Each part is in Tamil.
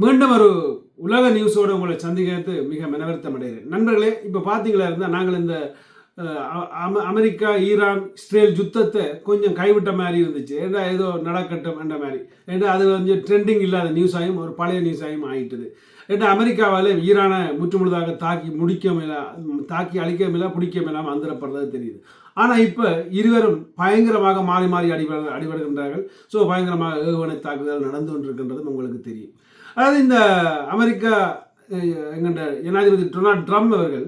மீண்டும் ஒரு உலக நியூஸோடு உங்களை சந்திக்கிறது மிக மனவருத்தம் அடைகிறேன். நண்பர்களே, இப்போ பார்த்தீங்களா இருந்தால் நாங்கள் இந்த அமெரிக்கா ஈரான் இஸ்ரேல் யுத்தத்தை கொஞ்சம் கைவிட்ட மாதிரி இருந்துச்சு. ஏன்னா ஏதோ நடக்கட்டும் என்ற மாதிரி. ஏன்னா அது கொஞ்சம் ட்ரெண்டிங் இல்லாத நியூஸாயும் ஒரு பழைய நியூஸாயும் ஆகிட்டுது. ஏன்னா அமெரிக்காவால் ஈரானை முற்றுமுழுதாக தாக்கி அழிக்கமில்ல பிடிக்கமில்லாமல் அந்தரப்படுறது தெரியுது. ஆனால் இப்போ இருவரும் பயங்கரமாக மாறி மாறி அடிபடுகின்றார்கள். ஸோ பயங்கரமாக ஏவுகணை தாக்குதல் நடந்து கொண்டிருக்கின்றதும் உங்களுக்கு தெரியும். அதாவது இந்த அமெரிக்கா எங்கள்கிட்ட ஜனாதிபதி டொனால்ட் ட்ரம்ப் அவர்கள்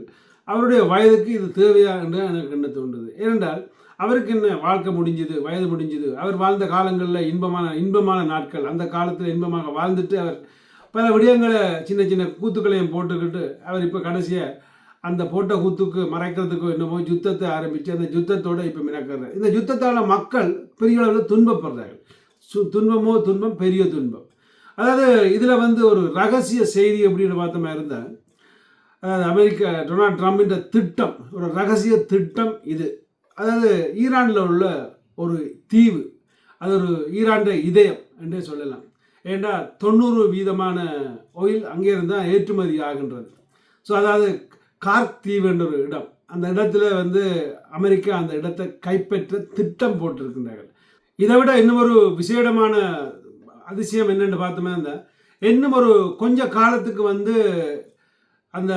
அவருடைய வயதுக்கு இது தேவையா என்று எனக்கு என்ன தோன்றுது. ஏனென்றால் அவருக்கு என்ன வாழ்க்கை முடிஞ்சுது, வயது முடிஞ்சுது. அவர் வாழ்ந்த காலங்களில் இன்பமான நாட்கள், அந்த காலத்தில் இன்பமாக வாழ்ந்துட்டு அவர் பல விடயங்களை சின்ன சின்ன கூத்துக்களையும் போட்டுக்கிட்டு அவர் இப்போ கடைசியாக அந்த போட்ட கூத்துக்கு மறைக்கிறதுக்கோ என்னமோ யுத்தத்தை ஆரம்பித்து அந்த யுத்தத்தோடு இப்போ மினக்கிறார். இந்த யுத்தத்தால் மக்கள் பெரிய அளவில் துன்பப்படுறார்கள். துன்பம் பெரிய துன்பம். அதாவது இதில் ஒரு ரகசிய செய்தி அப்படின்னு பார்த்தோமா இருந்தால், அதாவது அமெரிக்கா டொனால்ட் ட்ரம்பின் திட்டம், ஒரு ரகசிய திட்டம் இது. அதாவது ஈரானில் உள்ள ஒரு தீவு, அது ஒரு ஈரான் இதயம் என்றே சொல்லலாம். ஏன்னா 90% ஆயில் அங்கே இருந்தால் ஏற்றுமதி ஆகின்றது. ஸோ அதாவது கார்க் தீவு என்ற ஒரு இடம், அந்த இடத்துல அமெரிக்கா அந்த இடத்தை கைப்பற்ற திட்டம் போட்டிருக்கின்றார்கள். இதை விட இன்னும் ஒரு விசேடமான அதிசயம் என்னென்னு பார்த்தோமே இருந்தால், இன்னும் ஒரு கொஞ்ச காலத்துக்கு அந்த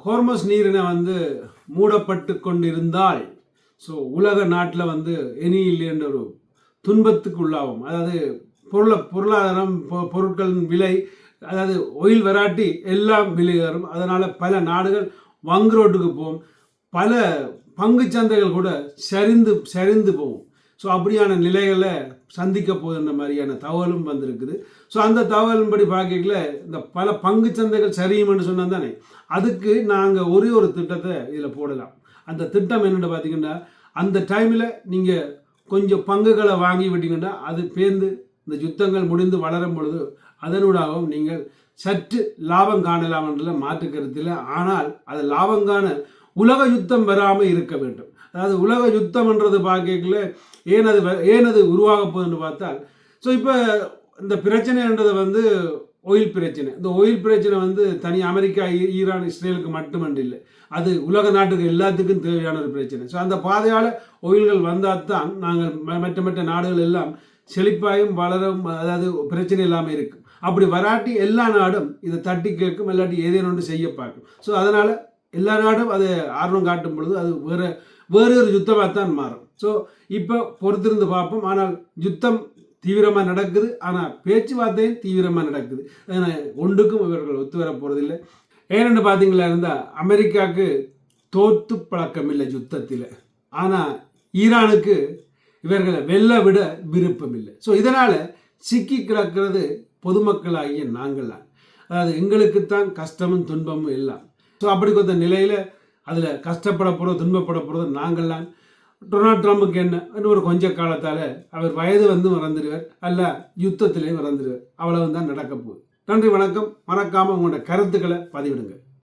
ஹோர்மஸ் நீரினை மூடப்பட்டு கொண்டிருந்தால், ஸோ உலக நாட்டில் இனி இல்லைன்ற ஒரு துன்பத்துக்கு உள்ளாகும். அதாவது பொருளாதாரம் பொருட்களின் விலை, அதாவது ஒயில் வராட்டி எல்லாம் விலை வரும். அதனால் பல நாடுகள் வங்குரோட்டுக்கு போகும். பல பங்கு சந்தைகள் கூட சரிந்து போகும். ஸோ அப்படியான நிலைகளை சந்திக்க போகுதுன்ற மாதிரியான தகவலும் வந்திருக்குது. ஸோ அந்த தகவலின்படி பார்க்கல இந்த பல பங்கு சந்தைகள் சரியும்னு சொன்னால் தானே, அதுக்கு நாங்கள் ஒரு திட்டத்தை இதில் போடலாம். அந்த திட்டம் என்னென்னு பார்த்தீங்கன்னா, அந்த டைமில் நீங்கள் கொஞ்சம் பங்குகளை வாங்கி விட்டீங்கன்னா அது பேர்ந்து இந்த யுத்தங்கள் முடிந்து வளரும் பொழுது அதனூடாகவும் நீங்கள் சற்று லாபம் காணலாம் என்ற மாற்று கருத்தில். ஆனால் அது லாபம் காண உலக யுத்தம் வராமல் இருக்க வேண்டும். அதாவது உலக யுத்தம்ன்றது பார்க்கல ஏன் அது உருவாக போகுதுன்னு பார்த்தால், ஸோ இப்போ இந்த பிரச்சனைன்றது ஒயில் பிரச்சனை. இந்த ஒயில் பிரச்சனை தனி அமெரிக்கா ஈரான் இஸ்ரேலுக்கு மட்டுமன்று இல்லை, அது உலக நாட்டுக்கு எல்லாத்துக்கும் தேவையான ஒரு பிரச்சனை. ஸோ அந்த பாதையால் ஒயில்கள் வந்தால் தான் நாங்கள் மற்ற நாடுகள் எல்லாம் செழிப்பாயும் வளரும், அதாவது பிரச்சனை இல்லாமல் இருக்கும். அப்படி வராட்டி எல்லா நாடும் இதை தட்டி கேட்கும், இல்லாட்டி ஏதேனும் ஒன்று செய்ய பார்க்கும். ஸோ அதனால் எல்லா நாடும் அதை ஆர்வம் காட்டும் பொழுது அது வேறு ஒரு யுத்தமாக தான் மாறும். ஸோ இப்போ பொறுத்திருந்து பார்ப்போம். ஆனால் யுத்தம் தீவிரமாக நடக்குது, ஆனால் பேச்சுவார்த்தையும் தீவிரமாக நடக்குது. ஒன்றுக்கும் இவர்கள் ஒத்து வர போகிறதில்லை. ஏன்னு பார்த்தீங்களா இருந்தால், அமெரிக்காவுக்கு தோற்று பழக்கம் இல்லை யுத்தத்தில், ஆனால் ஈரானுக்கு இவர்களை வெல்ல விட விருப்பம் இல்லை. ஸோ இதனால் சிக்கி கிடக்கிறது பொதுமக்களாகிய நாங்கள் தான். அதாவது எங்களுக்குத்தான் கஷ்டமும் துன்பமும் எல்லாம். ஸோ அப்படி கொஞ்ச நிலையில் அதில் கஷ்டப்பட போகிறது துன்பப்பட போகிறது நாங்கள் தான். டொனால்ட் ட்ரம்புக்கு என்ன ஒரு கொஞ்ச காலத்தால் அவர் வயது மறந்துடுவார், அல்ல யுத்தத்திலே மறந்துடுவார். அவ்வளவு தான் நடக்க போகுது. நன்றி, வணக்கம். மறக்காமல் உங்களோட கருத்துக்களை பதிவிடுங்க.